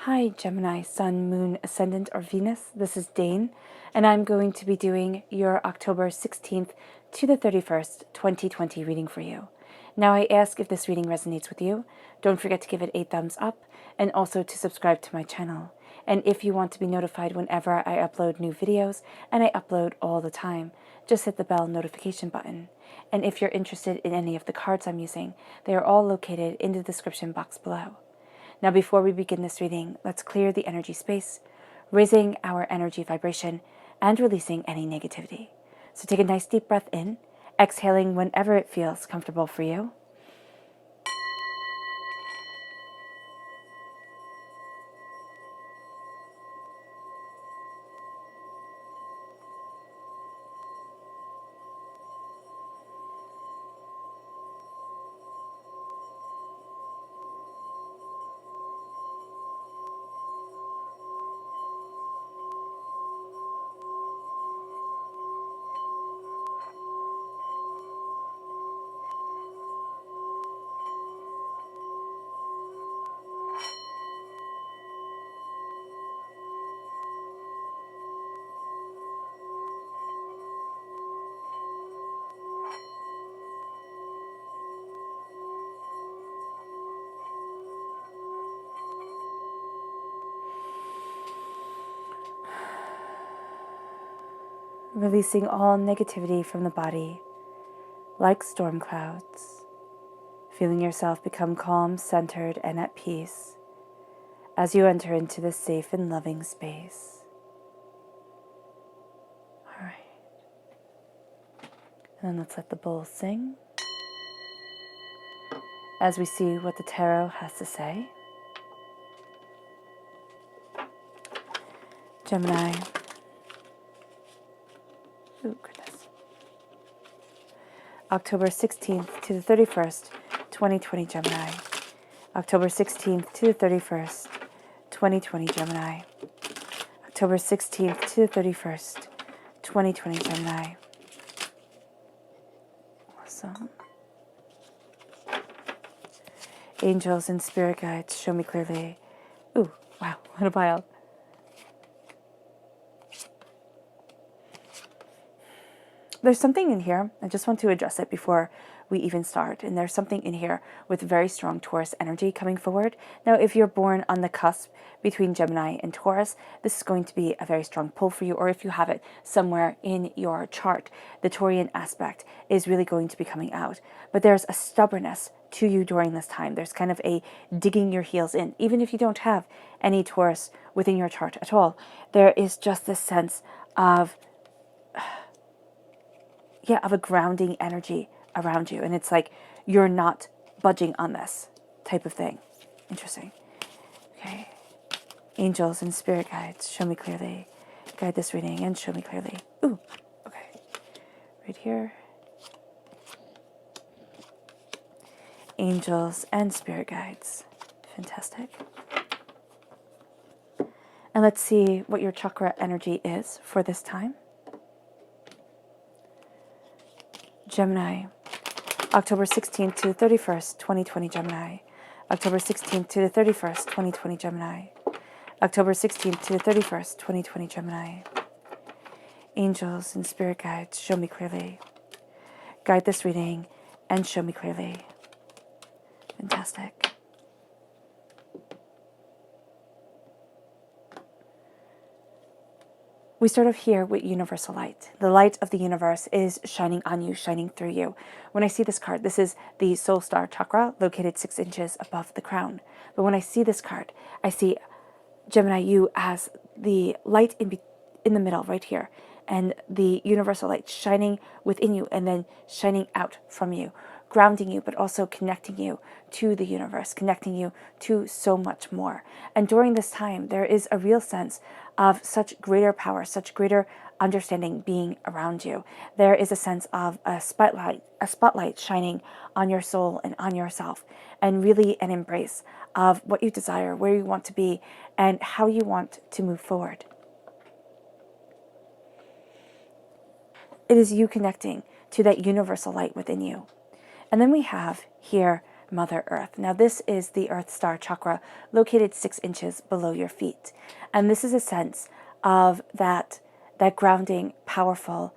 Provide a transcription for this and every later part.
Hi Gemini, Sun, Moon, Ascendant, or Venus. This is Dane, and I'm going to be doing your October 16th to the 31st, 2020 reading for you. Now I ask if this reading resonates with you. Don't forget to give it a thumbs up and also to subscribe to my channel. And if you want to be notified whenever I upload new videos, and I upload all the time, just hit the bell notification button. And if you're interested in any of the cards I'm using, they are all located in the description box below. Now, before we begin this reading, let's clear the energy space, raising our energy vibration and releasing any negativity. So take a nice deep breath in, exhaling whenever it feels comfortable for you. Releasing all negativity from the body, like storm clouds. Feeling yourself become calm, centered, and at peace as you enter into this safe and loving space. All right. And then let's let the bowl sing as we see what the tarot has to say. Gemini. Oh, goodness. October 16th to the 31st, 2020 Gemini. October 16th to the 31st, 2020 Gemini. October 16th to the 31st, 2020 Gemini. Awesome. Angels and spirit guides, show me clearly. Ooh, wow, what a pile. There's something in here, I just want to address it before we even start, and there's something in here with very strong Taurus energy coming forward. Now, if you're born on the cusp between Gemini and Taurus, this is going to be a very strong pull for you, or if you have it somewhere in your chart, the Taurian aspect is really going to be coming out. But there's a stubbornness to you during this time. There's kind of a digging your heels in, even if you don't have any Taurus within your chart at all. There is just this sense of of a grounding energy around you. And it's like you're not budging on this type of thing. Interesting. Okay. Angels and spirit guides, show me clearly. Guide this reading and show me clearly. Ooh, okay. Right here. Angels and spirit guides. Fantastic. And let's see what your chakra energy is for this time. Gemini, October 16th to the 31st, 2020 Gemini. October 16th to the 31st, 2020 Gemini. October 16th to the 31st, 2020 Gemini. Angels and spirit guides, show me clearly. Guide this reading and show me clearly. Fantastic. We start off here with universal light. The light of the universe is shining on you, shining through you. When I see this card, this is the soul star chakra located 6 inches above the crown. But when I see this card, I see Gemini, you as the light in the middle right here, and the universal light shining within you and then shining out from you, grounding you, but also connecting you to the universe, connecting you to so much more. And during this time, there is a real sense of such greater power, such greater understanding being around you. There is a sense of a spotlight shining on your soul and on yourself, and really an embrace of what you desire, where you want to be, and how you want to move forward. It is you connecting to that universal light within you. And then we have here Mother Earth. Now this is the Earth Star Chakra located 6 inches below your feet. And this is a sense of that grounding, powerful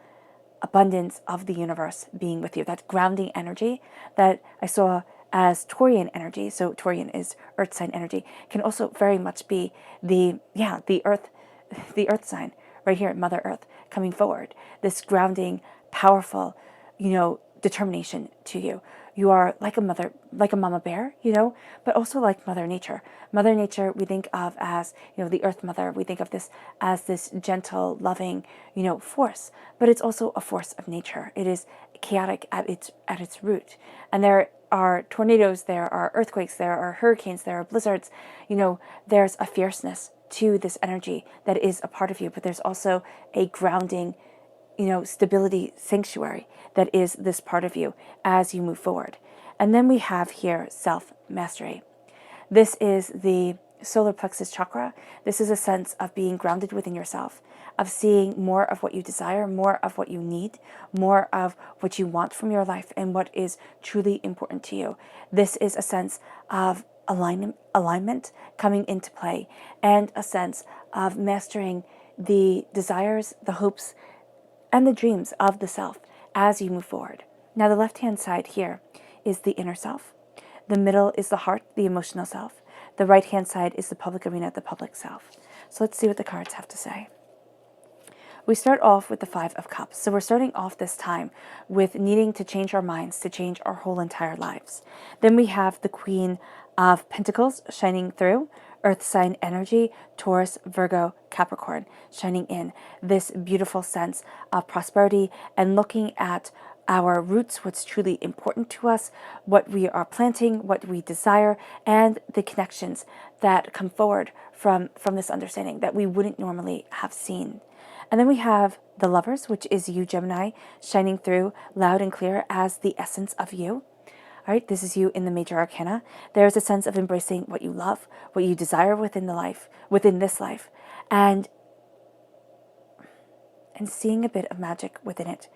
abundance of the universe being with you, that grounding energy that I saw as Taurian energy. So Taurian is earth sign energy, can also very much be the earth sign right here, Mother Earth coming forward, this grounding, powerful, determination to you. You are like a mother, like a mama bear, but also like Mother Nature. Mother Nature, we think of as, the Earth Mother. We think of this as this gentle, loving, force, but it's also a force of nature. It is chaotic at its root. And there are tornadoes, there are earthquakes, there are hurricanes, there are blizzards. There's a fierceness to this energy that is a part of you, but there's also a grounding, stability sanctuary that is this part of you as you move forward. And then we have here self-mastery. This is the solar plexus chakra. This is a sense of being grounded within yourself, of seeing more of what you desire, more of what you need, more of what you want from your life and what is truly important to you. This is a sense of alignment coming into play, and a sense of mastering the desires, the hopes, and the dreams of the self as you move forward. Now the left-hand side here is the inner self. The middle is the heart, the emotional self. The right-hand side is the public arena, the public self. So let's see what the cards have to say. We start off with the 5 of Cups. So we're starting off this time with needing to change our minds, to change our whole entire lives. Then we have the Queen of Pentacles shining through, Earth sign energy, Taurus, Virgo, Capricorn, shining in this beautiful sense of prosperity and looking at our roots, what's truly important to us, what we are planting, what we desire, and the connections that come forward from this understanding that we wouldn't normally have seen. And then we have the Lovers, which is you, Gemini, shining through loud and clear as the essence of you. All right, this is you in the major arcana. There is a sense of embracing what you love, what you desire within this life, and seeing a bit of magic within it,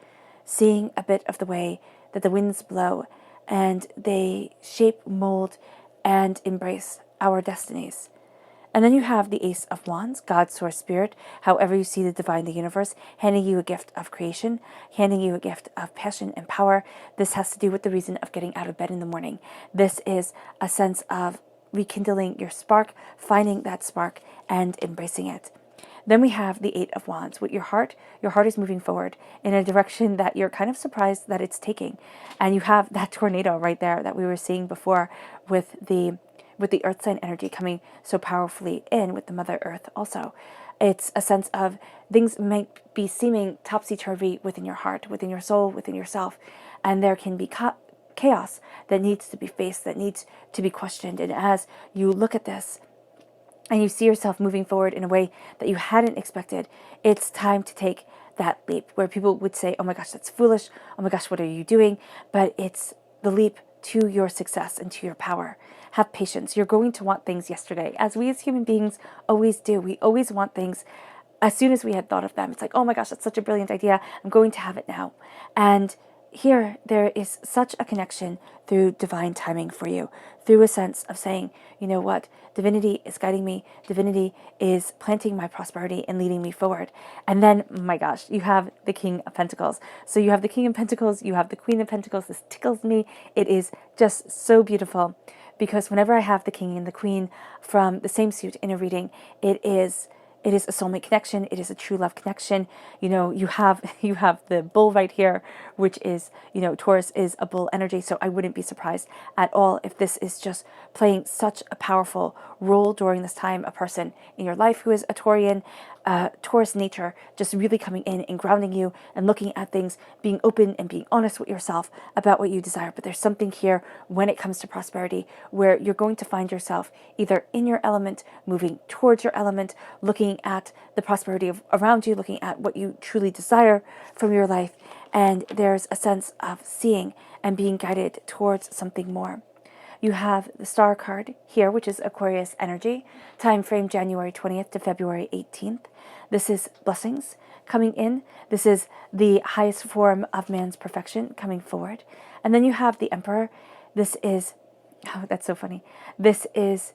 seeing a bit of the way that the winds blow and they shape, mold, and embrace our destinies. And then you have the Ace of Wands, God, Source, Spirit, however you see the divine, the universe, handing you a gift of creation, handing you a gift of passion and power. This has to do with the reason of getting out of bed in the morning. This is a sense of rekindling your spark, finding that spark and embracing it. Then we have the 8 of Wands. With your heart is moving forward in a direction that you're kind of surprised that it's taking. And you have that tornado right there that we were seeing before with the earth sign energy coming so powerfully in with the Mother Earth also. It's a sense of things might be seeming topsy-turvy within your heart, within your soul, within yourself. And there can be chaos that needs to be faced, that needs to be questioned. And as you look at this and you see yourself moving forward in a way that you hadn't expected, it's time to take that leap where people would say, oh my gosh, that's foolish. Oh my gosh, what are you doing? But it's the leap to your success and to your power. Have patience. You're going to want things yesterday, as we as human beings always do. We always want things as soon as we had thought of them. It's like, oh my gosh, that's such a brilliant idea. I'm going to have it now. And here, there is such a connection through divine timing for you, through a sense of saying, you know what, divinity is guiding me, divinity is planting my prosperity and leading me forward. And then, my gosh, you have the King of Pentacles. So you have the King of Pentacles, you have the Queen of Pentacles. This tickles me. It is just so beautiful because whenever I have the King and the Queen from the same suit in a reading, it is a soulmate connection. It is a true love connection. You know, you have the bull right here, which is, Taurus is a bull energy. So I wouldn't be surprised at all if this is just playing such a powerful role during this time. A person in your life who is a Taurian, Taurus nature, just really coming in and grounding you and looking at things, being open and being honest with yourself about what you desire. But there's something here when it comes to prosperity where you're going to find yourself either in your element, moving towards your element, looking at the prosperity around you, looking at what you truly desire from your life. And there's a sense of seeing and being guided towards something more. You have the Star card here, which is Aquarius energy, time frame January 20th to February 18th. This is blessings coming in. This is the highest form of man's perfection coming forward. And then you have the Emperor. This is Oh, that's so funny. This is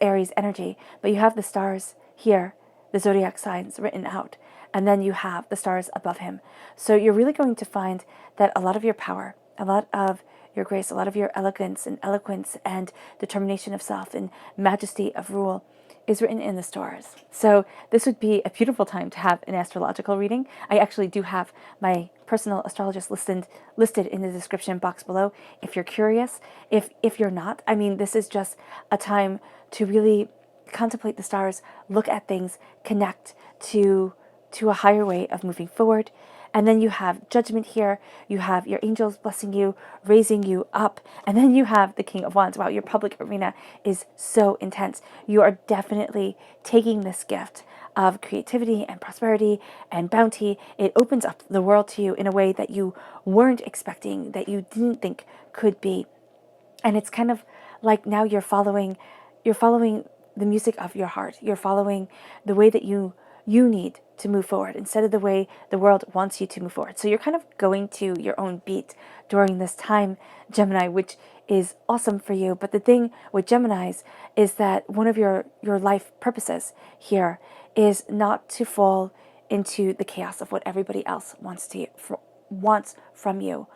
Aries energy, but you have the stars here, the zodiac signs written out, and then you have the stars above him. So you're really going to find that a lot of your power, a lot of your grace, a lot of your elegance and eloquence and determination of self and majesty of rule is written in the stars. So this would be a beautiful time to have an astrological reading. I actually do have my personal astrologist listed in the description box below if you're curious. If you're not, I mean, this is just a time to really contemplate the stars, look at things, connect to a higher way of moving forward. And then you have judgment here. You have your angels blessing you, raising you up. And then you have the King of Wands. Wow, your public arena is so intense. You are definitely taking this gift of creativity and prosperity and bounty. It opens up the world to you in a way that you weren't expecting, that you didn't think could be. And it's kind of like now you're following the music of your heart. You're following the way that you need to move forward instead of the way the world wants you to move forward. So you're kind of going to your own beat during this time, Gemini, which is awesome for you. But the thing with Geminis is that one of your life purposes here is not to fall into the chaos of what everybody else wants from you.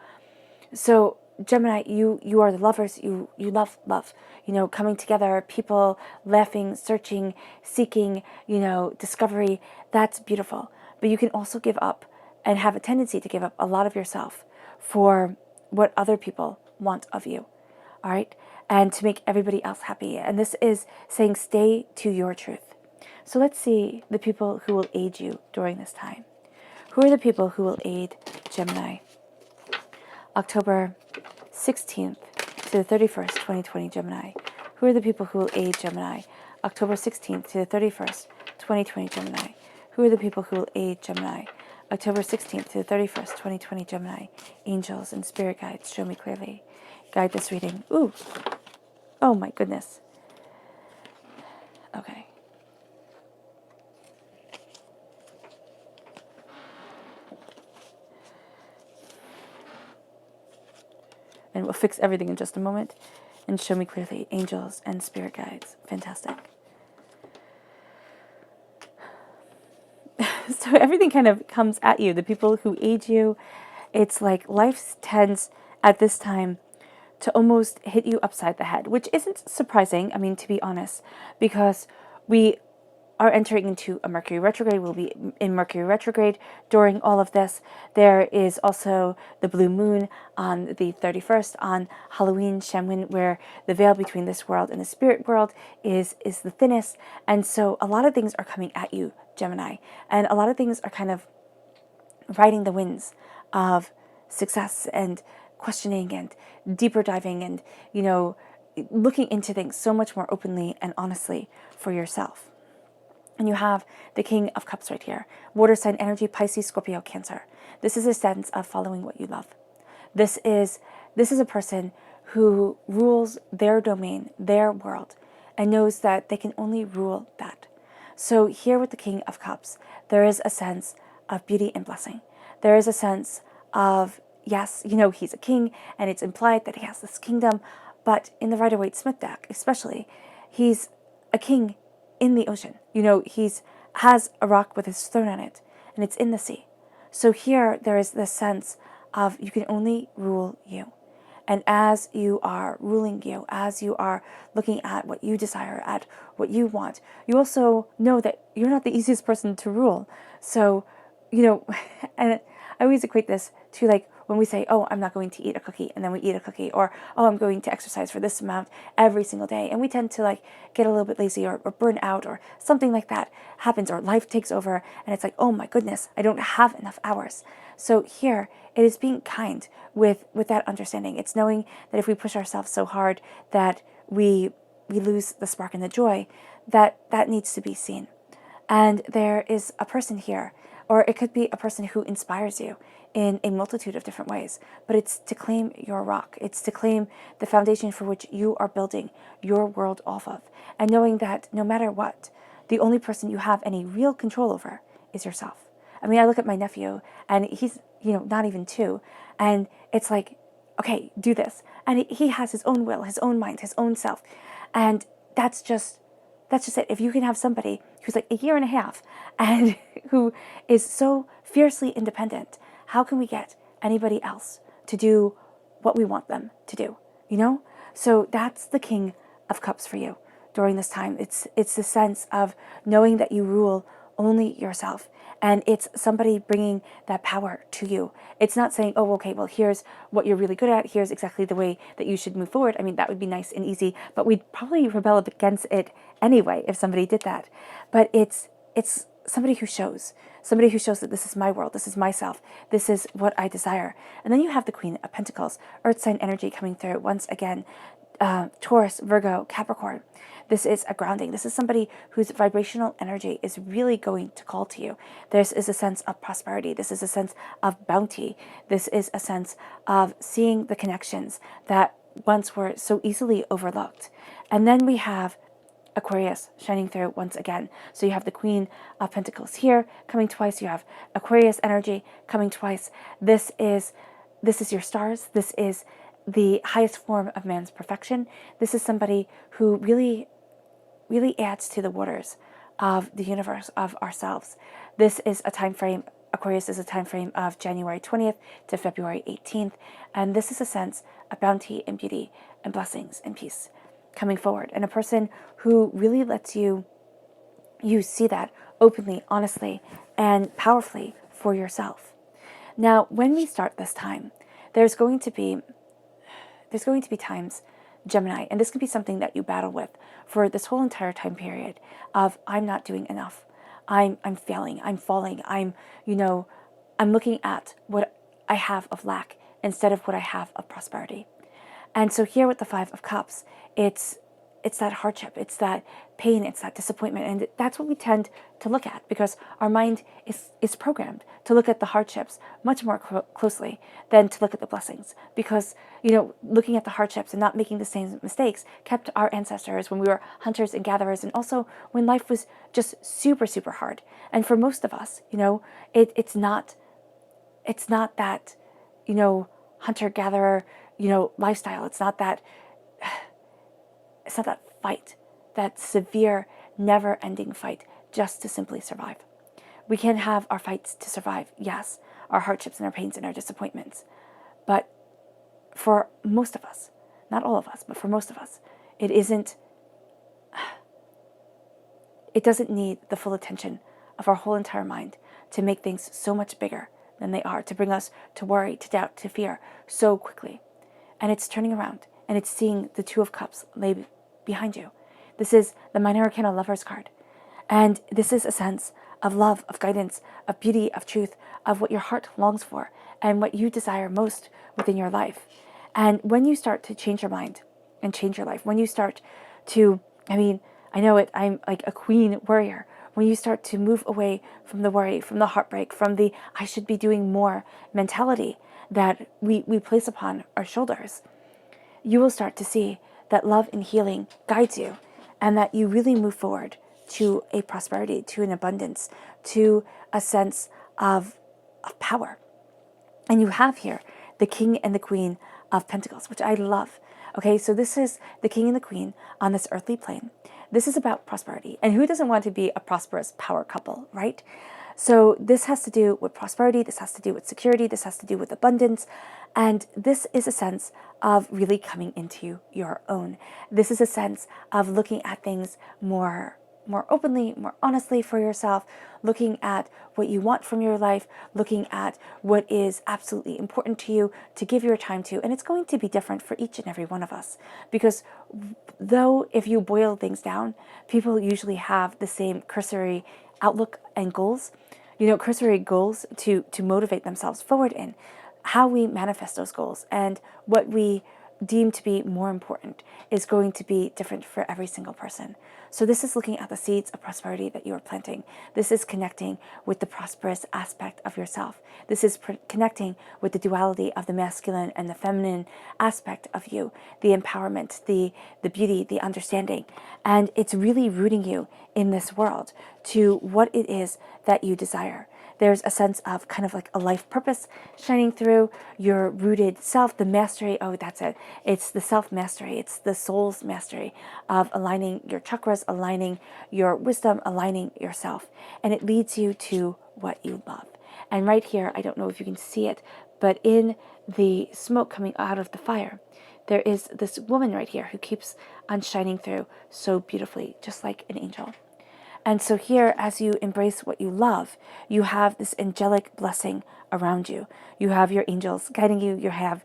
So Gemini, you are the lovers. You love love. Coming together, people laughing, searching, seeking. Discovery. That's beautiful. But you can also give up and have a tendency to give up a lot of yourself for what other people want of you. All right, and to make everybody else happy. And this is saying stay to your truth. So let's see the people who will aid you during this time. Who are the people who will aid Gemini? October 16th to the 31st, 2020, Gemini. Who are the people who will aid Gemini? October 16th to the 31st, 2020, Gemini. Who are the people who will aid Gemini? October 16th to the 31st, 2020, Gemini. Angels and spirit guides, show me clearly. Guide this reading. Ooh. Oh my goodness. Okay. And we'll fix everything in just a moment. And show me clearly. Angels and spirit guides. Fantastic. So everything kind of comes at you. The people who aid you. It's like life tends at this time to almost hit you upside the head, which isn't surprising, I mean, to be honest, because we are entering into a Mercury retrograde. We'll be in Mercury retrograde during all of this. There is also the blue moon on the 31st on Halloween, Samhain, where the veil between this world and the spirit world is the thinnest. And so a lot of things are coming at you, Gemini, and a lot of things are kind of riding the winds of success and questioning and deeper diving and, looking into things so much more openly and honestly for yourself. And you have the King of Cups right here. Water sign energy, Pisces, Scorpio, Cancer. This is a sense of following what you love. This is a person who rules their domain, their world, and knows that they can only rule that. So here with the King of Cups, there is a sense of beauty and blessing. There is a sense of, yes, he's a king, and it's implied that he has this kingdom, but in the Rider-Waite-Smith deck, especially, he's a king in the ocean. He's has a rock with his throne on it, and it's in the sea. So here there is this sense of you can only rule you. And as you are ruling you, as you are looking at what you desire, at what you want, you also know that you're not the easiest person to rule. So, and I always equate this to like when we say, oh, I'm not going to eat a cookie, and then we eat a cookie, or, oh, I'm going to exercise for this amount every single day. And we tend to like get a little bit lazy or burn out or something like that happens, or life takes over and it's like, oh my goodness, I don't have enough hours. So here it is being kind with that understanding. It's knowing that if we push ourselves so hard that we lose the spark and the joy, that needs to be seen. And there is a person here, or it could be a person who inspires you in a multitude of different ways, but it's to claim your rock. It's to claim the foundation for which you are building your world off of. And knowing that no matter what, the only person you have any real control over is yourself. I mean, I look at my nephew and he's, not even 2. And it's like, okay, do this. And he has his own will, his own mind, his own self. And that's just it. If you can have somebody who's like a year and a half and who is so fiercely independent, how can we get anybody else to do what we want them to do? You know? So that's the King of Cups for you during this time. It's the sense of knowing that you rule only yourself. And it's somebody bringing that power to you. It's not saying, oh, okay, well, here's what you're really good at. Here's exactly the way that you should move forward. I mean, that would be nice and easy, but we'd probably rebel against it anyway if somebody did that. But it's somebody who shows that this is my world, this is myself, this is what I desire. And then you have the Queen of Pentacles, Earth sign energy coming through once again. Taurus, Virgo, Capricorn. This is a grounding. This is somebody whose vibrational energy is really going to call to you. This is a sense of prosperity. This is a sense of bounty. This is a sense of seeing the connections that once were so easily overlooked. And then we have Aquarius shining through once again. So you have the Queen of Pentacles here coming twice. You have Aquarius energy coming twice. This is your stars. This is the highest form of man's perfection. This is somebody who really adds to the waters of the universe, of ourselves. This is a time frame, Aquarius is a time frame of January 20th to February 18th. And this is a sense of bounty and beauty and blessings and peace coming forward. And a person who really lets you see that openly, honestly, and powerfully for yourself. Now, when we start this time, there's going to be times, Gemini, and this can be something that you battle with for this whole entire time period of I'm not doing enough. I'm failing, I'm falling, I'm looking at what I have of lack instead of what I have of prosperity. And so here with the Five of Cups, it's that hardship, it's that pain, it's that disappointment. And that's what we tend to look at because our mind is programmed to look at the hardships much more closely than to look at the blessings. Because, looking at the hardships and not making the same mistakes kept our ancestors when we were hunters and gatherers, and also when life was just super, super hard. And for most of us, it's not that, hunter-gatherer, lifestyle. It's not that fight, that severe, never-ending fight just to simply survive. We can have our fights to survive, yes, our hardships and our pains and our disappointments. But for most of us, not all of us, but for most of us, it doesn't need the full attention of our whole entire mind to make things so much bigger than they are, to bring us to worry, to doubt, to fear so quickly. And it's turning around and it's seeing the Two of Cups lay behind you. This is the Minor Arcana Lover's card. And this is a sense of love, of guidance, of beauty, of truth, of what your heart longs for and what you desire most within your life. And when you start to change your mind and change your life, when you start to, I know it, I'm like a queen warrior. When you start to move away from the worry, from the heartbreak, from the I should be doing more mentality that we place upon our shoulders, you will start to see that love and healing guides you and that you really move forward to a prosperity, to an abundance, to a sense of power. And you have here the King and the Queen of Pentacles, which I love. Okay, so this is the King and the Queen on this earthly plane. This is about prosperity. And who doesn't want to be a prosperous power couple, right? So this has to do with prosperity. This has to do with security. This has to do with abundance. And this is a sense of really coming into your own. This is a sense of looking at things more openly, more honestly for yourself, looking at what you want from your life, looking at what is absolutely important to you to give your time to. And it's going to be different for each and every one of us. Because though if you boil things down, people usually have the same cursory outlook and goals, cursory goals to motivate themselves forward in. How we manifest those goals and what we deem to be more important is going to be different for every single person. So this is looking at the seeds of prosperity that you are planting. This is connecting with the prosperous aspect of yourself. This is connecting with the duality of the masculine and the feminine aspect of you, the empowerment, the beauty, the understanding. And it's really rooting you in this world to what it is that you desire. There's a sense of kind of like a life purpose shining through your rooted self, the mastery. Oh, that's it. It's the self-mastery. It's the soul's mastery of aligning your chakras, aligning your wisdom, aligning yourself. And it leads you to what you love. And right here, I don't know if you can see it, but in the smoke coming out of the fire, there is this woman right here who keeps on shining through so beautifully, just like an angel. And so here, as you embrace what you love, you have this angelic blessing around you. You have your angels guiding you. You have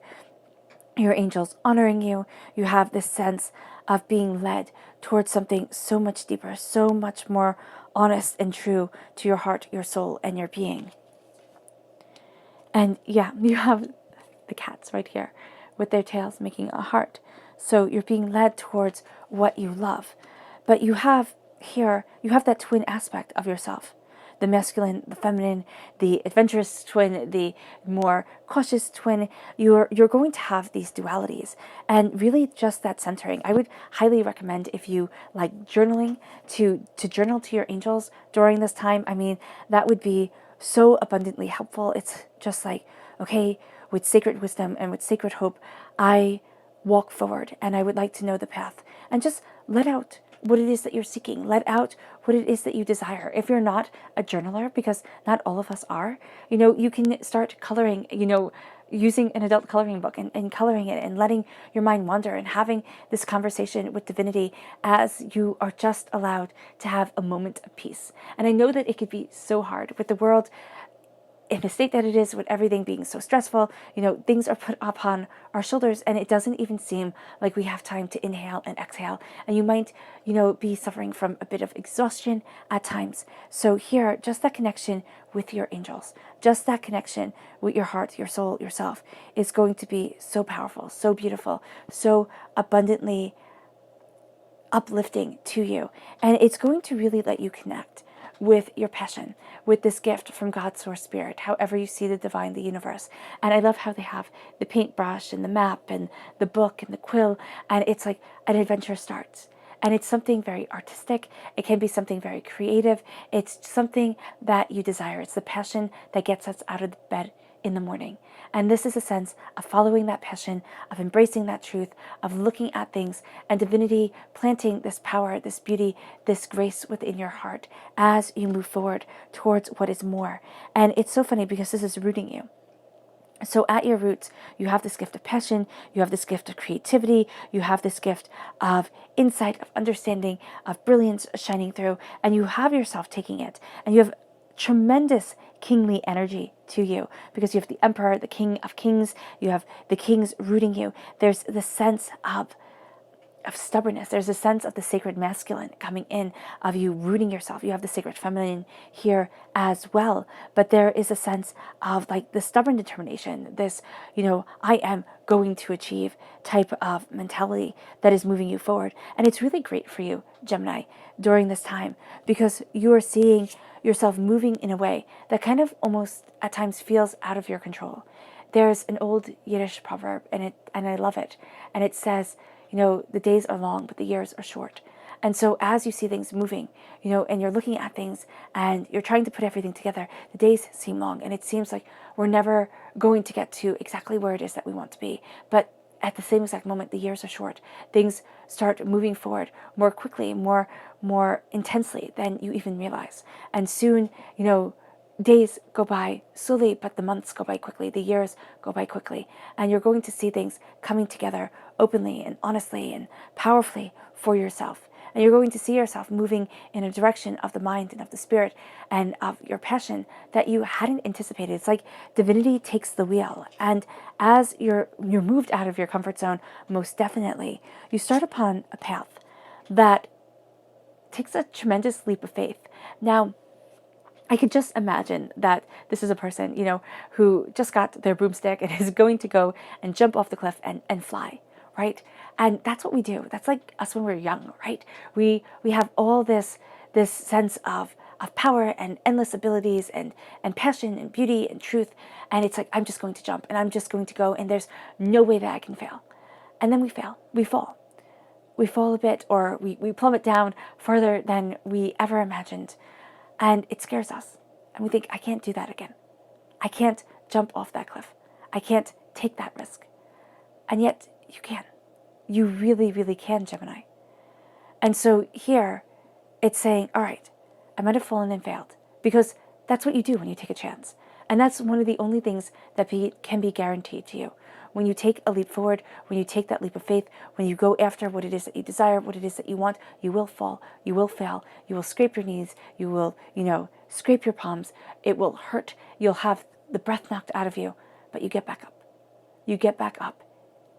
your angels honoring you. You have this sense of being led towards something so much deeper, so much more honest and true to your heart, your soul, and your being. And yeah, you have the cats right here with their tails making a heart. So you're being led towards what you love. But you have here, you have that twin aspect of yourself. The masculine, the feminine, the adventurous twin, the more cautious twin. You're going to have these dualities, and really just that centering. I would highly recommend, if you like journaling, to journal to your angels during this time. I mean, that would be so abundantly helpful. It's just like, okay, with sacred wisdom and with sacred hope, I walk forward and I would like to know the path, and just let out what it is that you're seeking. Let out what it is that you desire. If you're not a journaler, because not all of us are, you can start coloring, using an adult coloring book and coloring it and letting your mind wander and having this conversation with divinity as you are just allowed to have a moment of peace. And I know that it could be so hard with the world in the state that it is, with everything being so stressful. Things are put upon our shoulders, and it doesn't even seem like we have time to inhale and exhale. And you might, be suffering from a bit of exhaustion at times. So here, just that connection with your angels, just that connection with your heart, your soul, yourself, is going to be so powerful, so beautiful, so abundantly uplifting to you. And it's going to really let you connect with your passion, with this gift from God's source spirit, however you see the divine, the universe. And I love how they have the paintbrush and the map and the book and the quill, and it's like an adventure starts. And it's something very artistic. It can be something very creative. It's something that you desire. It's the passion that gets us out of the bed in the morning. And this is a sense of following that passion, of embracing that truth, of looking at things, and divinity planting this power, this beauty, this grace within your heart as you move forward towards what is more. And it's so funny because this is rooting you. So at your roots, you have this gift of passion, you have this gift of creativity, you have this gift of insight, of understanding, of brilliance shining through, and you have yourself taking it, and you have tremendous kingly energy to you, because you have the emperor, the king of kings, you have the kings rooting you. There's the sense of stubbornness. There's a sense of the sacred masculine coming in, of you rooting yourself. You have the sacred feminine here as well. But there is a sense of like the stubborn determination, this, I am going to achieve type of mentality that is moving you forward. And it's really great for you, Gemini, during this time, because you are seeing yourself moving in a way that kind of almost at times feels out of your control. There's an old Yiddish proverb, and I love it. And it says, the days are long, but the years are short. And so as you see things moving, and you're looking at things and you're trying to put everything together, the days seem long, and it seems like we're never going to get to exactly where it is that we want to be. But at the same exact moment, the years are short. Things start moving forward more quickly, more intensely than you even realize. And soon, days go by slowly, but the months go by quickly, the years go by quickly, and you're going to see things coming together openly and honestly and powerfully for yourself. And you're going to see yourself moving in a direction of the mind and of the spirit and of your passion that you hadn't anticipated. It's like divinity takes the wheel. And as you're moved out of your comfort zone, most definitely, you start upon a path that takes a tremendous leap of faith. Now, I could just imagine that this is a person, who just got their broomstick and is going to go and jump off the cliff and fly, right? And that's what we do. That's like us when we're young, right? We have all this sense of power and endless abilities and passion and beauty and truth. And it's like, I'm just going to jump and I'm just going to go, and there's no way that I can fail. And then we fail. We fall. We fall a bit, or we plummet down further than we ever imagined. And it scares us. And we think, I can't do that again. I can't jump off that cliff. I can't take that risk. And yet you can. You really, really can, Gemini. And so here it's saying, all right, I might have fallen and failed, because that's what you do when you take a chance. And that's one of the only things that can be guaranteed to you. When you take a leap forward, when you take that leap of faith, when you go after what it is that you desire, what it is that you want, you will fall, you will fail, you will scrape your knees, you will, scrape your palms, it will hurt, you'll have the breath knocked out of you, but you get back up. You get back up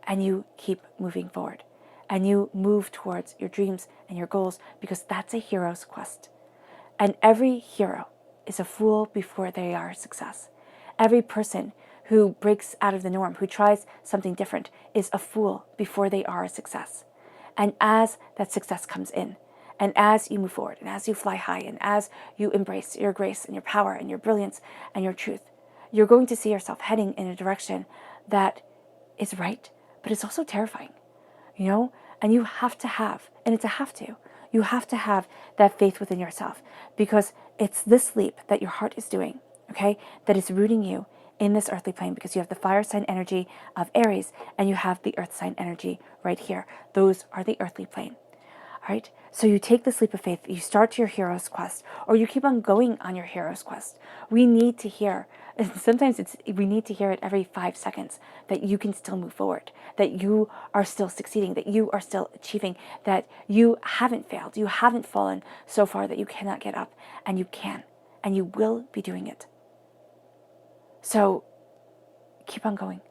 and you keep moving forward. And you move towards your dreams and your goals, because that's a hero's quest. And every hero is a fool before they are a success. Every person who breaks out of the norm, who tries something different, is a fool before they are a success. And as that success comes in, and as you move forward, and as you fly high, and as you embrace your grace and your power and your brilliance and your truth, you're going to see yourself heading in a direction that is right, but it's also terrifying. And you have to have, and it's a have to, you have to have that faith within yourself, because it's this leap that your heart is doing, okay, that is rooting you in this earthly plane, because you have the fire sign energy of Aries and you have the earth sign energy right here. Those are the earthly plane. All right, so you take this leap of faith, you start your hero's quest, or you keep on going on your hero's quest. We need to hear, and sometimes we need to hear it every 5 seconds, that you can still move forward, that you are still succeeding, that you are still achieving, that you haven't failed, you haven't fallen so far that you cannot get up, and you can, and you will be doing it. So keep on going,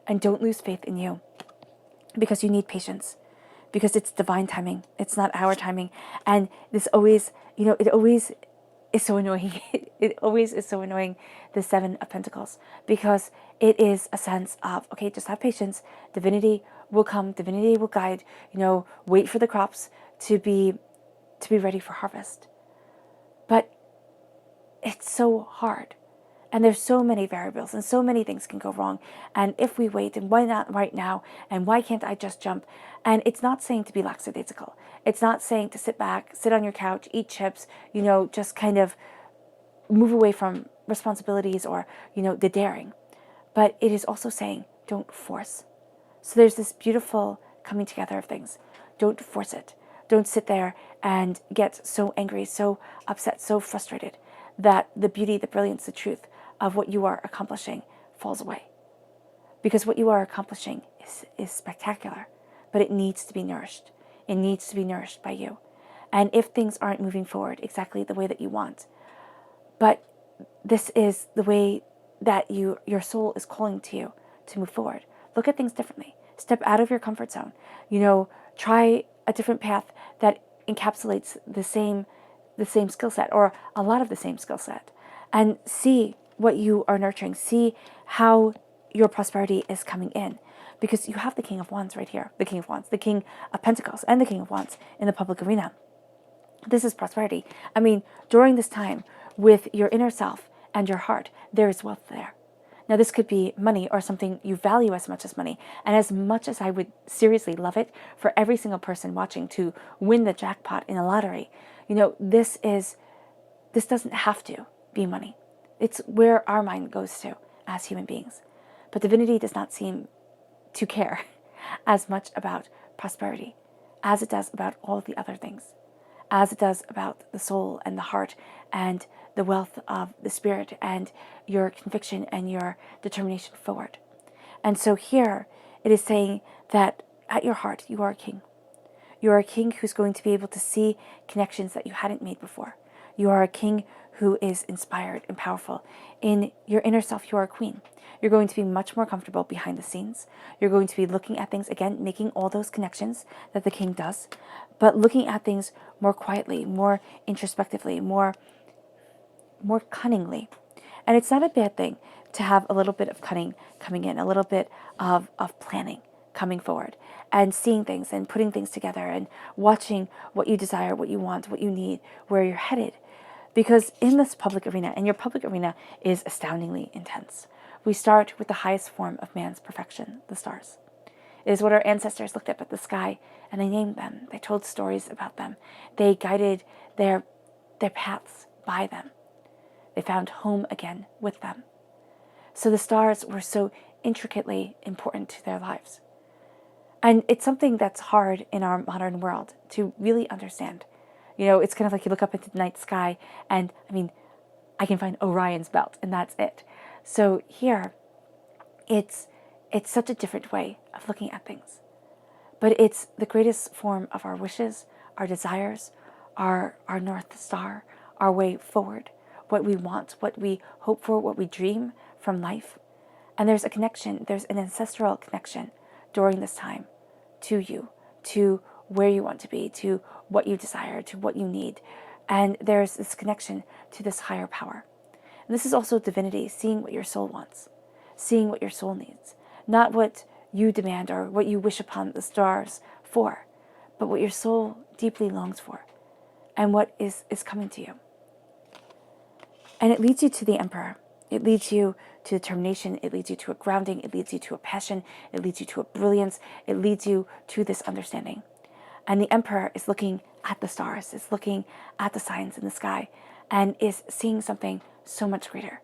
and don't lose faith in you, because you need patience. Because it's divine timing. It's not our timing. And this always, it always is so annoying. It always is so annoying, the Seven of Pentacles. Because it is a sense of, okay, just have patience. Divinity will come. Divinity will guide. Wait for the crops to be ready for harvest. But it's so hard. And there's so many variables and so many things can go wrong. And if we wait, and why not right now? And why can't I just jump? And it's not saying to be lackadaisical. It's not saying to sit back, sit on your couch, eat chips, just kind of move away from responsibilities or, the daring. But it is also saying, don't force. So there's this beautiful coming together of things. Don't force it. Don't sit there and get so angry, so upset, so frustrated that the beauty, the brilliance, the truth of what you are accomplishing falls away. Because what you are accomplishing is spectacular, but it needs to be nourished. It needs to be nourished by you. And if things aren't moving forward exactly the way that you want, but this is the way that your soul is calling to you to move forward. Look at things differently. Step out of your comfort zone. Try a different path that encapsulates the same skill set, or a lot of the same skill set, and see what you are nurturing. See how your prosperity is coming in, because you have the King of Wands right here, the King of Wands, the King of Pentacles, and the King of Wands in the public arena. This is prosperity. I mean, during this time, with your inner self and your heart, there is wealth there. Now, this could be money or something you value as much as money. And as much as I would seriously love it for every single person watching to win the jackpot in a lottery, this doesn't have to be money. It's where our mind goes to as human beings. But divinity does not seem to care as much about prosperity as it does about all of the other things, as it does about the soul and the heart and the wealth of the spirit and your conviction and your determination forward. And so here it is saying that at your heart, you are a king. You are a king who's going to be able to see connections that you hadn't made before. You are a king who is inspired and powerful. In your inner self, you are a queen. You're going to be much more comfortable behind the scenes. You're going to be looking at things, again, making all those connections that the king does, but looking at things more quietly, more introspectively, more cunningly. And it's not a bad thing to have a little bit of cunning coming in, a little bit of planning coming forward, and seeing things and putting things together and watching what you desire, what you want, what you need, where you're headed. Because in this public arena, and your public arena is astoundingly intense, we start with the highest form of man's perfection, the stars. It is what our ancestors looked up at the sky and they named them. They told stories about them. They guided their paths by them. They found home again with them. So the stars were so intricately important to their lives. And it's something that's hard in our modern world to really understand. You know, it's kind of like you look up into the night sky and, I mean, I can find Orion's belt and that's it. So here, it's such a different way of looking at things. But it's the greatest form of our wishes, our desires, our North Star, our way forward, what we want, what we hope for, what we dream from life. And there's a connection, there's an ancestral connection during this time to you, to where you want to be, to what you desire, to what you need. And there's this connection to this higher power. And this is also divinity, seeing what your soul wants, seeing what your soul needs, not what you demand or what you wish upon the stars for, but what your soul deeply longs for and what is coming to you. And it leads you to the Emperor. It leads you to determination. It leads you to a grounding. It leads you to a passion. It leads you to a brilliance. It leads you to this understanding. And the Emperor is looking at the stars, is looking at the signs in the sky, and is seeing something so much greater.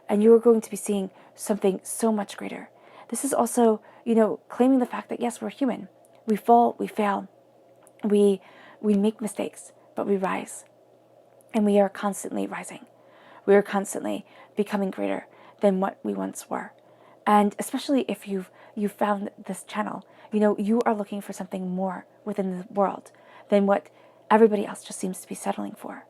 And you are going to be seeing something so much greater. This is also, claiming the fact that, yes, we're human. We fall, we fail, we make mistakes, but we rise. And we are constantly rising. We are constantly becoming greater than what we once were. And especially if you've found this channel, you are looking for something more within the world than what everybody else just seems to be settling for.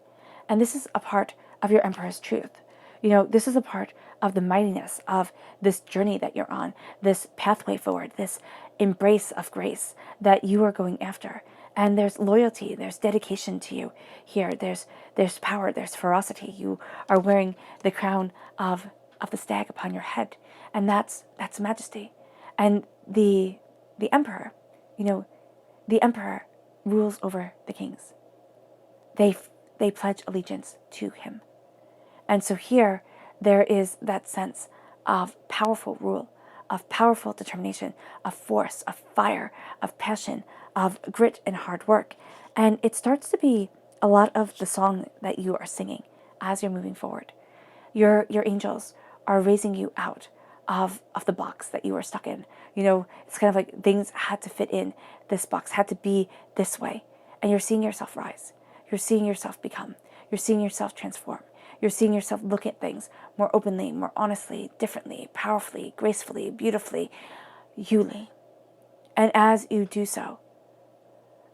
And this is a part of your Emperor's truth. This is a part of the mightiness of this journey that you're on, this pathway forward, this embrace of grace that you are going after. And there's loyalty, there's dedication to you here. There's power, there's ferocity. You are wearing the crown of the stag upon your head. And that's majesty. And the Emperor, the Emperor rules over the kings. They pledge allegiance to him. And so here, there is that sense of powerful rule, of powerful determination, of force, of fire, of passion, of grit and hard work. And it starts to be a lot of the song that you are singing as you're moving forward. Your angels are raising you out of the box that you were stuck in. It's kind of like things had to fit in. This box had to be this way. And you're seeing yourself rise. You're seeing yourself become. You're seeing yourself transform. You're seeing yourself look at things more openly, more honestly, differently, powerfully, gracefully, beautifully, youly. And as you do so,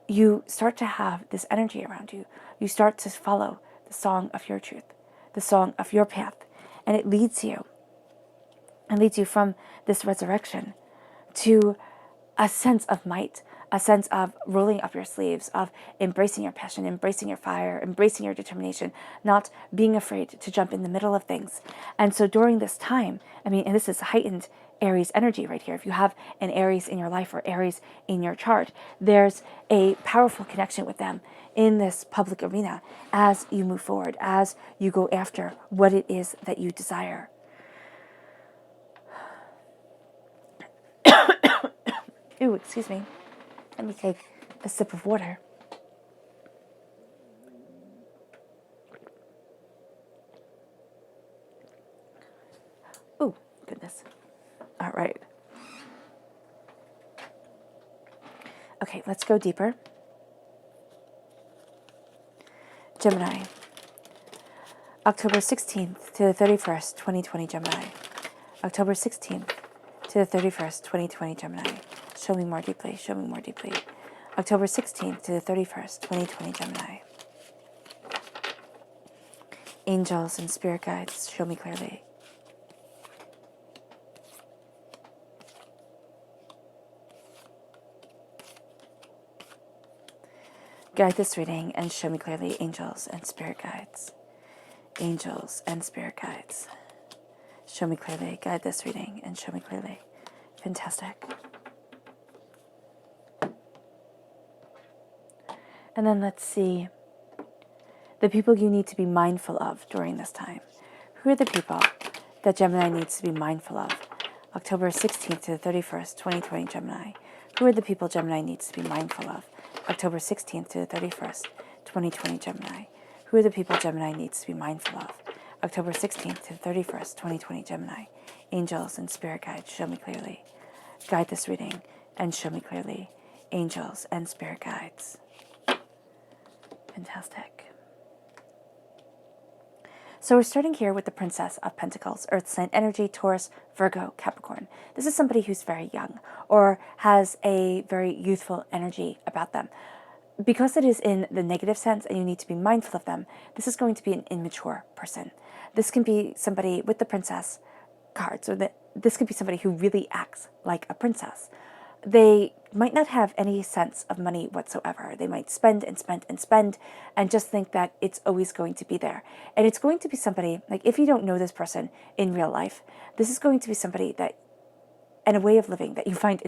you start to have this energy around you. You start to follow the song of your truth, the song of your path. And it leads you from this resurrection to a sense of might, a sense of rolling up your sleeves, of embracing your passion, embracing your fire, embracing your determination, not being afraid to jump in the middle of things. And so during this time, and this is heightened Aries energy right here. If you have an Aries in your life or Aries in your chart, there's a powerful connection with them in this public arena as you move forward, as you go after what it is that you desire. Ooh, excuse me. Let me take a sip of water. Oh, goodness. All right. Okay, let's go deeper. Gemini. October 16th to the 31st, 2020, Gemini. October 16th to the 31st, 2020, Gemini. Show me more deeply, show me more deeply. October 16th to the 31st, 2020, Gemini. Angels and spirit guides, show me clearly. Guide this reading and show me clearly, angels and spirit guides. Angels and spirit guides. Show me clearly, guide this reading and show me clearly. Fantastic. And then let's see the people you need to be mindful of during this time. Who are the people that Gemini needs to be mindful of? October 16th to the 31st, 2020, Gemini. Who are the people Gemini needs to be mindful of? October 16th to the 31st, 2020, Gemini. Who Who are the people Gemini needs to be mindful of? October 16th to 31st, 2020, Gemini. Angels and spirit guides, show me clearly. Guide this reading and show me clearly. Angels and spirit guides. Fantastic. So we're starting here with the Princess of Pentacles, Earth sign energy, Taurus, Virgo, Capricorn. This is somebody who's very young or has a very youthful energy about them. Because it is in the negative sense and you need to be mindful of them, this is going to be an immature person. This can be somebody with the princess cards, or this could be somebody who really acts like a princess. They might not have any sense of money whatsoever. They might spend and spend and spend and just think that it's always going to be there. And it's going to be somebody, like if you don't know this person in real life, this is going to be somebody that, and a way of living that you find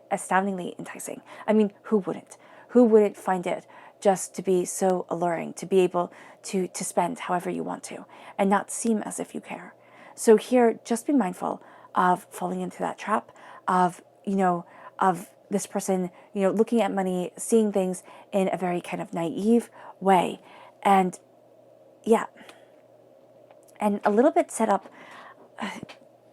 astoundingly enticing. I mean, who wouldn't? Who wouldn't find it just to be so alluring, to be able to spend however you want to and not seem as if you care? So here, just be mindful of falling into that trap of, of this person, looking at money, seeing things in a very kind of naive way. And yeah, and a little bit set up,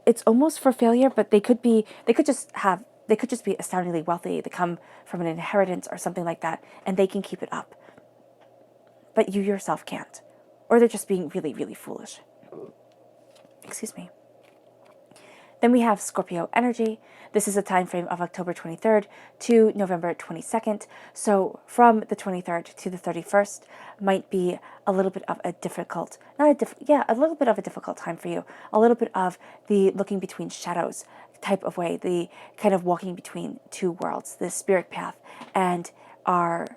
it's almost for failure, but they could just be astoundingly wealthy. They come from an inheritance or something like that, and they can keep it up. But you yourself can't. Or they're just being really, really foolish. Excuse me. Then we have Scorpio energy. This is a time frame of October 23rd to November 22nd. So from the 23rd to the 31st might be a little bit of a difficult, a little bit of a difficult time for you. A little bit of the looking between shadows type of way, the kind of walking between two worlds, the spirit path and our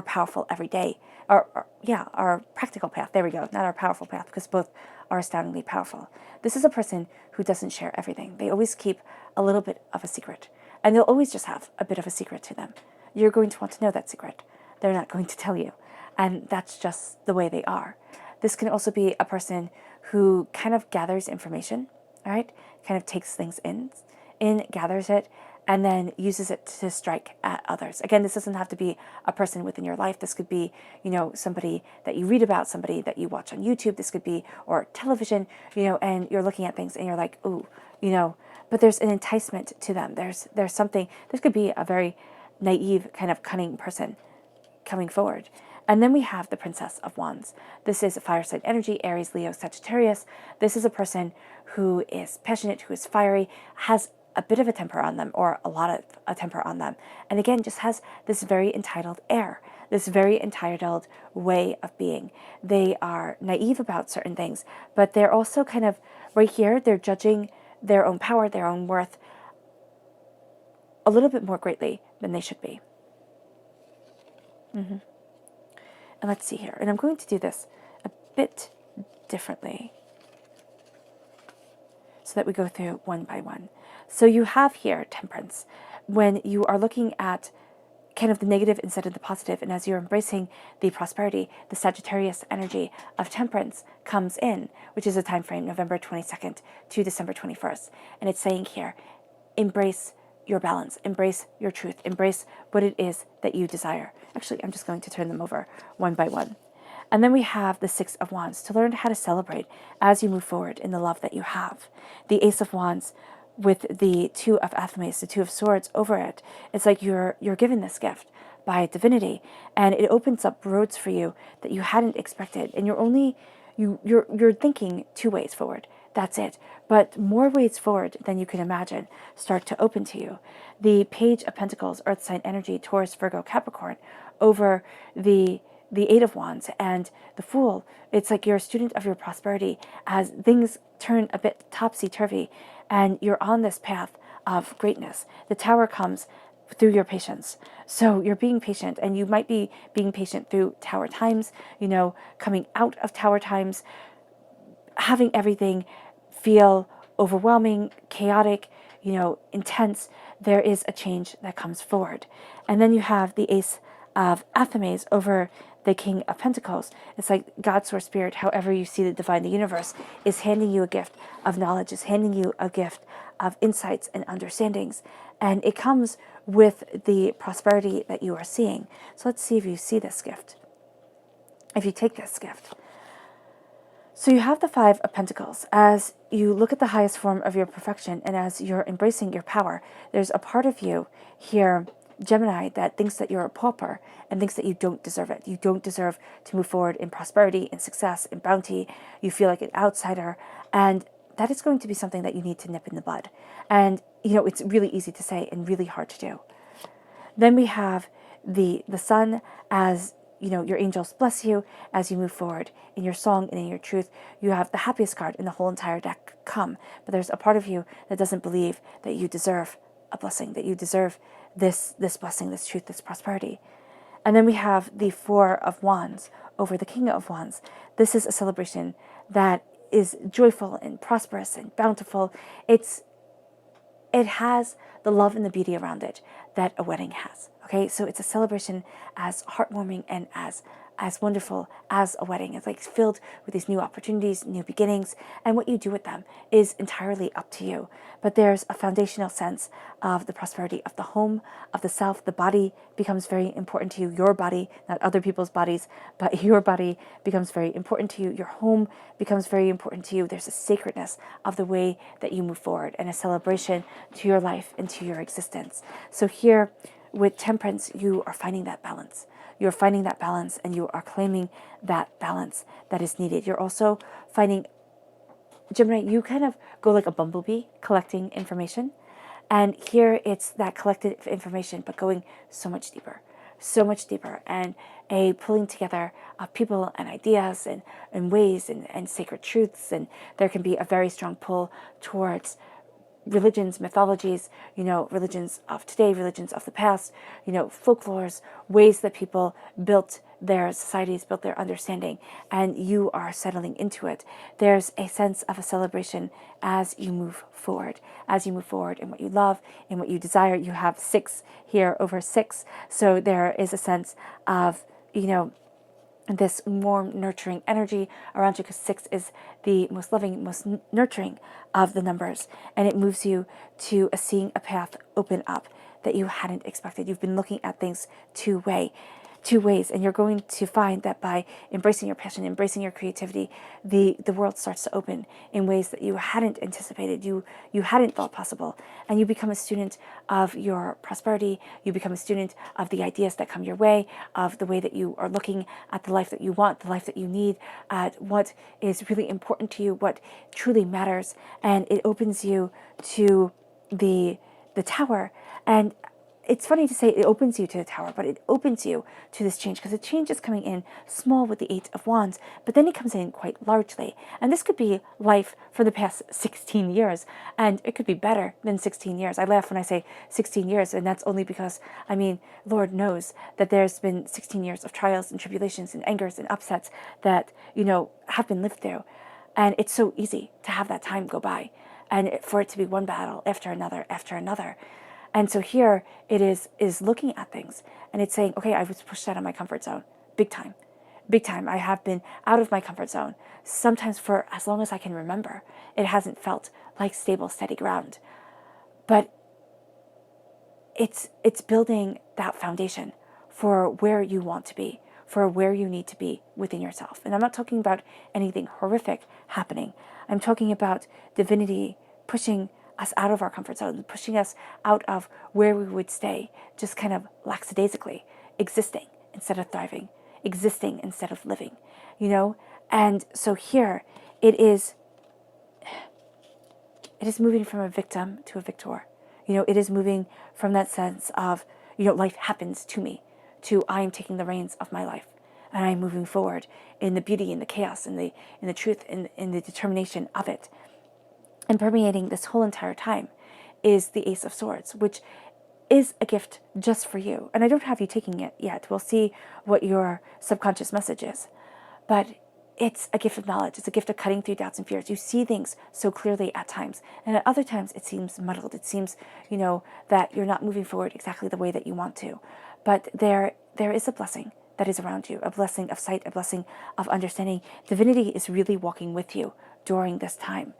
powerful everyday, our practical path. There we go. Not our powerful path, because both are astoundingly powerful. This is a person who doesn't share everything. They always keep a little bit of a secret, and they'll always just have a bit of a secret to them. You're going to want to know that secret. They're not going to tell you, and that's just the way they are. This can also be a person who kind of gathers information, all right? Kind of takes things in, gathers it, and then uses it to strike at others. Again, this doesn't have to be a person within your life. This could be, somebody that you read about, somebody that you watch on YouTube. This could be, or television, and you're looking at things and you're like, ooh, but there's an enticement to them. There's something, this could be a very naive, kind of cunning person coming forward. And then we have the Princess of Wands. This is a fire sign energy, Aries, Leo, Sagittarius. This is a person who is passionate, who is fiery, has a bit of a temper on them, or a lot of a temper on them. And again, just has this very entitled air, this very entitled way of being. They are naive about certain things, but they're also kind of, right here, they're judging their own power, their own worth a little bit more greatly than they should be. And let's see here. And I'm going to do this a bit differently so that we go through one by one. So you have here Temperance. When you are looking at kind of the negative instead of the positive, and as you're embracing the prosperity, the Sagittarius energy of Temperance comes in, which is a time frame, November 22nd to December 21st. And it's saying here, embrace your balance, embrace your truth, embrace what it is that you desire. Actually, I'm just going to turn them over one by one. And then we have the Six of Wands, to learn how to celebrate as you move forward in the love that you have. The Ace of Wands with the Two of Athames, the Two of Swords over it. It's like you're given this gift by divinity, and it opens up roads for you that you hadn't expected. And you're thinking two ways forward. That's it. But more ways forward than you can imagine start to open to you. The Page of Pentacles, Earth sign energy, Taurus, Virgo, Capricorn, over the Eight of Wands and the Fool. It's like you're a student of your prosperity as things turn a bit topsy-turvy and you're on this path of greatness. The Tower comes through your patience. So you're being patient, and you might be being patient through Tower times, coming out of Tower times, having everything feel overwhelming, chaotic, intense. There is a change that comes forward. And then you have the Ace of Athames over the King of Pentacles. It's like God, Source, Spirit, however you see the divine, the universe, is handing you a gift of knowledge, is handing you a gift of insights and understandings. And it comes with the prosperity that you are seeing. So let's see if you see this gift. if you take this gift. So you have the Five of Pentacles. As you look at the highest form of your perfection and as you're embracing your power, there's a part of you here, Gemini, that thinks that you're a pauper and thinks that you don't deserve it. You don't deserve to move forward in prosperity, in success, in bounty. You feel like an outsider. And that is going to be something that you need to nip in the bud. And, it's really easy to say and really hard to do. Then we have the sun, as your angels bless you as you move forward in your song and in your truth. You have the happiest card in the whole entire deck, come. But there's a part of you that doesn't believe that you deserve a blessing, that you deserve this blessing, this truth, this prosperity. And then we have the Four of Wands over the King of Wands. This is a celebration that is joyful and prosperous and bountiful. It has the love and the beauty around it that a wedding has. Okay, so it's a celebration as heartwarming and as wonderful as a wedding. It's like filled with these new opportunities, new beginnings, and what you do with them is entirely up to you. But there's a foundational sense of the prosperity of the home, of the self. The body becomes very important to you. Your body, not other people's bodies, but your body becomes very important to you. Your home becomes very important to you. There's a sacredness of the way that you move forward and a celebration to your life and to your existence. So here, with Temperance, you are finding that balance. You're finding that balance and you are claiming that balance that is needed. You're also finding, Gemini, you kind of go like a bumblebee collecting information. And here it's that collected information, but going so much deeper, and a pulling together of people and ideas and ways and sacred truths. And there can be a very strong pull towards religions, mythologies, religions of today, religions of the past, folklores, ways that people built their societies, built their understanding, and you are settling into it. There's a sense of a celebration as you move forward. As you move forward in what you love, in what you desire. You have 6 here over 6, so there is a sense of, this warm, nurturing energy around you, because 6 is the most loving, most nurturing of the numbers. And it moves you to seeing a path open up that you hadn't expected. You've been looking at things two ways, and you're going to find that by embracing your passion, embracing your creativity, the world starts to open in ways that you hadn't anticipated, you hadn't thought possible. And you become a student of your prosperity, you become a student of the ideas that come your way, of the way that you are looking at the life that you want, the life that you need, at what is really important to you, what truly matters. And it opens you to the Tower. And it's funny to say it opens you to the Tower, but it opens you to this change, because the change is coming in small with the 8 of Wands, but then it comes in quite largely. And this could be life for the past 16 years, and it could be better than 16 years. I laugh when I say 16 years, and that's only because, Lord knows that there's been 16 years of trials and tribulations and angers and upsets that, have been lived through. And it's so easy to have that time go by, and for it to be one battle after another after another. And so here it is looking at things and it's saying, okay, I was pushed out of my comfort zone, big time. I have been out of my comfort zone, sometimes for as long as I can remember. It hasn't felt like stable, steady ground, but it's building that foundation for where you want to be, for where you need to be within yourself. And I'm not talking about anything horrific happening. I'm talking about divinity pushing us out of our comfort zone, pushing us out of where we would stay, just kind of lackadaisically existing instead of thriving, existing instead of living, And so here it is moving from a victim to a victor. It is moving from that sense of, life happens to me, to I am taking the reins of my life and I'm moving forward in the beauty, in the chaos, in the truth, in the determination of it. And permeating this whole entire time is the Ace of Swords, which is a gift just for you. And I don't have you taking it yet. We'll see what your subconscious message is. But it's a gift of knowledge. It's a gift of cutting through doubts and fears. You see things so clearly at times. And at other times, it seems muddled. It seems, that you're not moving forward exactly the way that you want to. But there is a blessing that is around you, a blessing of sight, a blessing of understanding. Divinity is really walking with you during this time.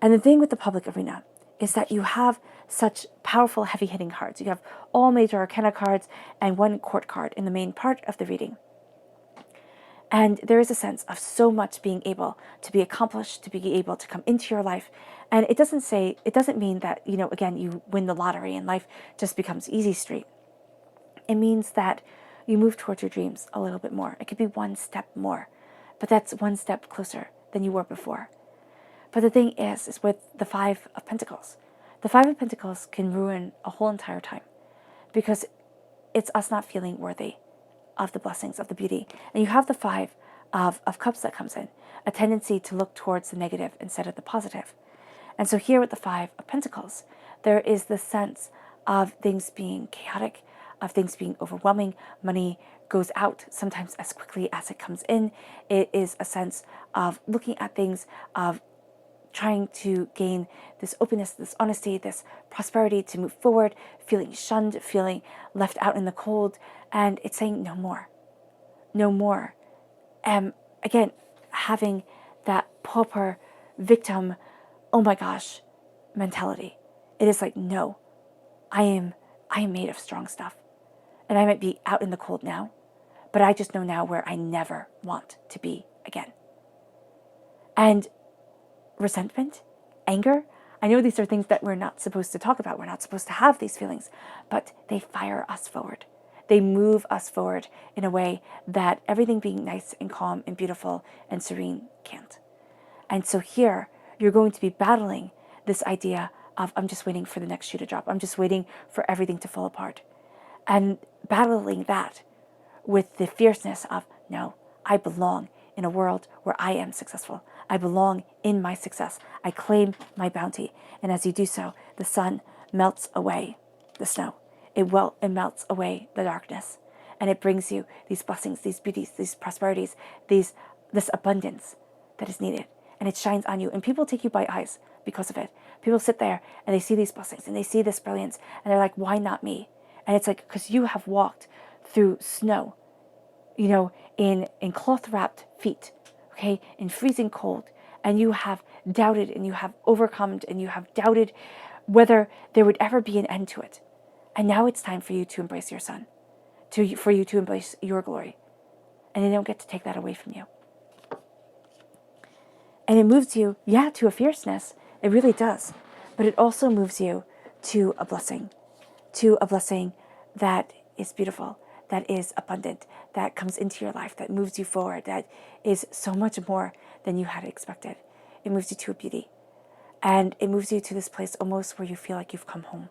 And the thing with the public arena is that you have such powerful, heavy-hitting cards. You have all major arcana cards and 1 court card in the main part of the reading. And there is a sense of so much being able to be accomplished, to be able to come into your life. And it doesn't mean that, again, you win the lottery and life just becomes easy street. It means that you move towards your dreams a little bit more. It could be one step more, but that's one step closer than you were before. But the thing is with the Five of Pentacles, the Five of Pentacles can ruin a whole entire time because it's us not feeling worthy of the blessings, of the beauty. And you have the Five of Cups that comes in, a tendency to look towards the negative instead of the positive. And so here with the Five of Pentacles, there is this sense of things being chaotic, of things being overwhelming. Money goes out sometimes as quickly as it comes in. It is a sense of looking at things, of trying to gain this openness, this honesty, this prosperity to move forward, feeling shunned, feeling left out in the cold. And it's saying no more, no more. Again, having that pauper victim, oh my gosh, mentality. It is like, no, I am made of strong stuff. And I might be out in the cold now, but I just know now where I never want to be again. And resentment, anger, I know these are things that we're not supposed to talk about. We're not supposed to have these feelings, but they fire us forward. They move us forward in a way that everything being nice and calm and beautiful and serene can't. And so here, you're going to be battling this idea of, I'm just waiting for the next shoe to drop. I'm just waiting for everything to fall apart. And battling that with the fierceness of, no, I belong in a world where I am successful. I belong in my success. I claim my bounty. And as you do so, the sun melts away the snow. It melts away the darkness. And it brings you these blessings, these beauties, these prosperities, this abundance that is needed. And it shines on you. And people take you by eyes because of it. People sit there and they see these blessings and they see this brilliance. And they're like, why not me? And it's like, because you have walked through snow, in cloth-wrapped feet, okay, in freezing cold, and you have doubted and you have overcome and you have doubted whether there would ever be an end to it. And now it's time for you to embrace your sun, for you to embrace your glory. And they don't get to take that away from you. And it moves you, to a fierceness. It really does. But it also moves you to a blessing that is beautiful, that is abundant, that comes into your life, that moves you forward, that is so much more than you had expected. It moves you to a beauty. And it moves you to this place almost where you feel like you've come home.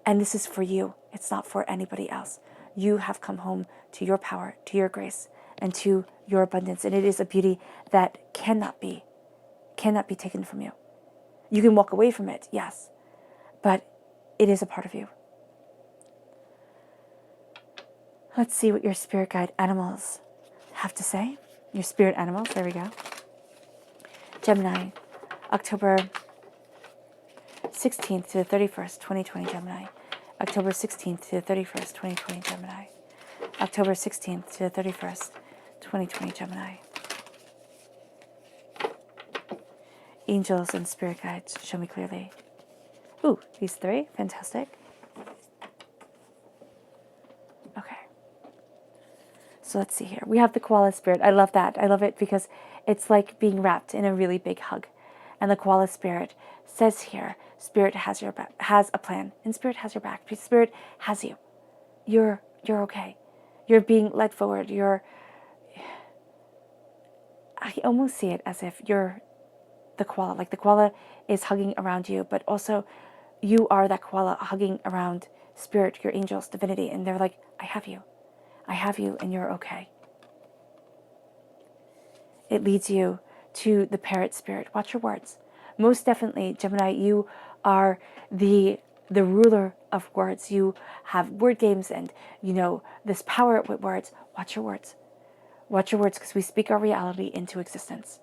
And this is for you. It's not for anybody else. You have come home to your power, to your grace, and to your abundance. And it is a beauty that cannot be taken from you. You can walk away from it, yes, but it is a part of you. Let's see what your spirit guide animals have to say. Your spirit animals, there we go. Gemini, October 16th to the 31st, 2020, Gemini. October 16th to the 31st, 2020, Gemini. October 16th to the 31st, 2020, Gemini. Angels and spirit guides, show me clearly. Ooh, these three, fantastic. Okay. So let's see here. We have the Koala Spirit. I love that. I love it because it's like being wrapped in a really big hug. And the Koala Spirit says here, Spirit has a plan, and Spirit has your back. Spirit has you. You're okay. You're being led forward. I almost see it as if you're the koala. Like the koala is hugging around you, but also you are that koala hugging around Spirit, your angels, divinity. And they're like, I have you. I have you, and you're okay. It leads you to the parrot spirit. Watch your words. Most definitely, Gemini, you are the ruler of words. You have word games and, this power with words. Watch your words. Watch your words, because we speak our reality into existence.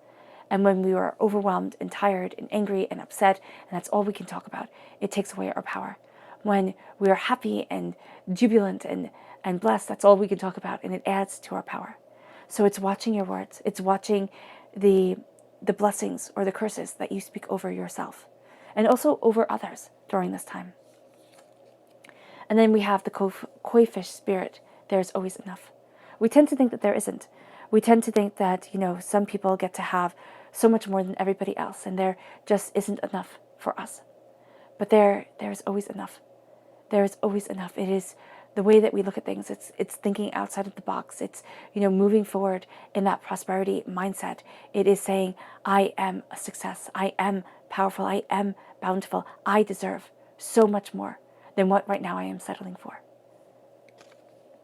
And when we are overwhelmed and tired and angry and upset, and that's all we can talk about, it takes away our power. When we are happy and jubilant and blessed, that's all we can talk about, and it adds to our power. So it's watching your words. It's watching the blessings or the curses that you speak over yourself and also over others during this time. And then we have the koi fish spirit. There's always enough. We tend to think that there isn't. We tend to think that, some people get to have so much more than everybody else, and there just isn't enough for us. But there is always enough. There is always enough. It is the way that we look at things. It's thinking outside of the box. It's, moving forward in that prosperity mindset. It is saying, I am a success. I am powerful. I am bountiful. I deserve so much more than what right now I am settling for.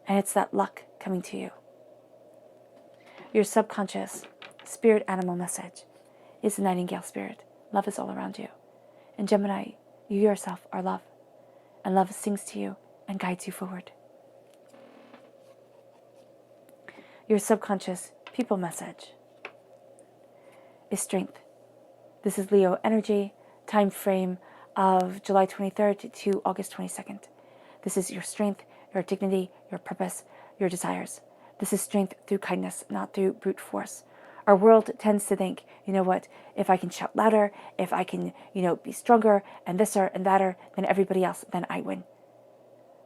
And it's that luck coming to you. Your subconscious spirit animal message is the nightingale spirit. Love is all around you. And Gemini, you yourself are love. And love sings to you and guides you forward. Your subconscious people message is strength. This is Leo energy, time frame of July 23rd to August 22nd. This is your strength, your dignity, your purpose, your desires. This is strength through kindness, not through brute force. Our world tends to think, if I can shout louder, if I can, be stronger and this'er and that'er than everybody else, then I win.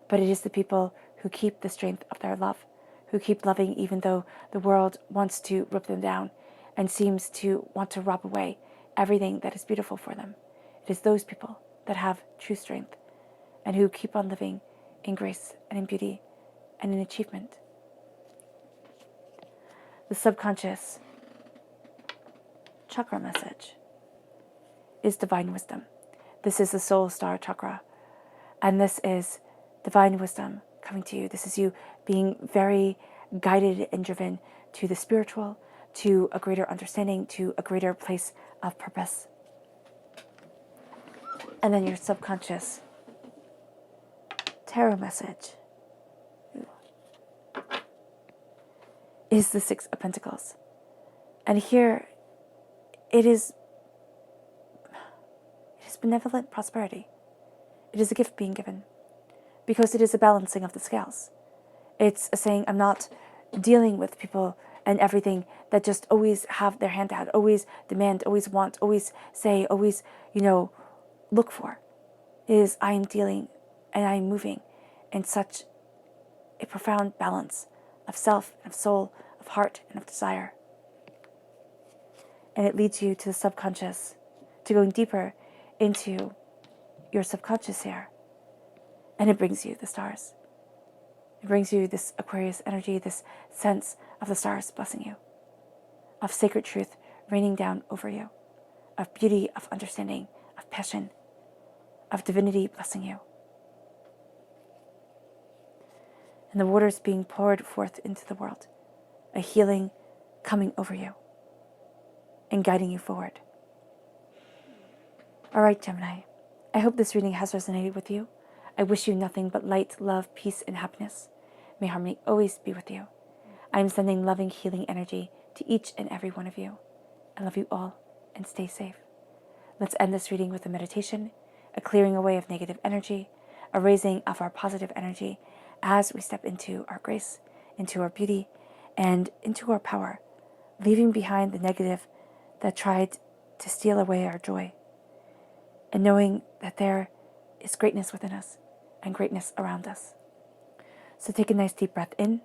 But it is the people who keep the strength of their love, who keep loving even though the world wants to rip them down and seems to want to rob away everything that is beautiful for them. It is those people that have true strength and who keep on living in grace and in beauty and in achievement. The subconscious chakra message is divine wisdom. This is the soul star chakra, and this is divine wisdom coming to you. This is you being very guided and driven to the spiritual, to a greater understanding, to a greater place of purpose. And then your subconscious tarot message is the Six of Pentacles. And here it is benevolent prosperity. It is a gift being given because it is a balancing of the scales. It's a saying, I'm not dealing with people and everything that just always have their hand out, always demand, always want, always say, always, look for. It is I am dealing and I am moving in such a profound balance of self, of soul, of heart, and of desire. And it leads you to the subconscious, to going deeper into your subconscious here. And it brings you the stars. It brings you this Aquarius energy, this sense of the stars blessing you, of sacred truth raining down over you, of beauty, of understanding, of passion, of divinity blessing you. And the waters being poured forth into the world, a healing coming over you and guiding you forward. All right, Gemini, I hope this reading has resonated with you. I wish you nothing but light, love, peace, and happiness. May harmony always be with you. I am sending loving, healing energy to each and every one of you. I love you all, and stay safe. Let's end this reading with a meditation, a clearing away of negative energy, a raising of our positive energy as we step into our grace, into our beauty, and into our power, leaving behind the negative that tried to steal away our joy, and knowing that there is greatness within us and greatness around us. So take a nice deep breath in,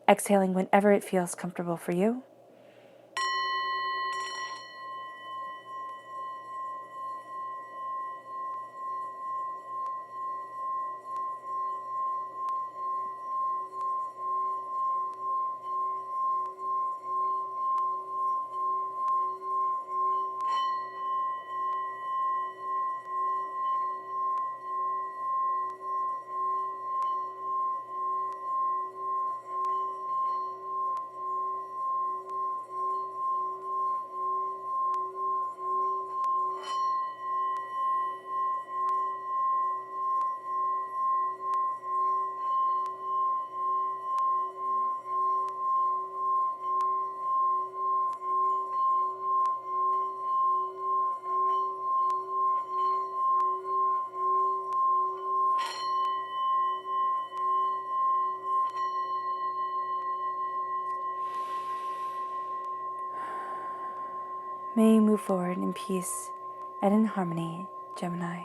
exhaling whenever it feels comfortable for you. May you move forward in peace and in harmony, Gemini.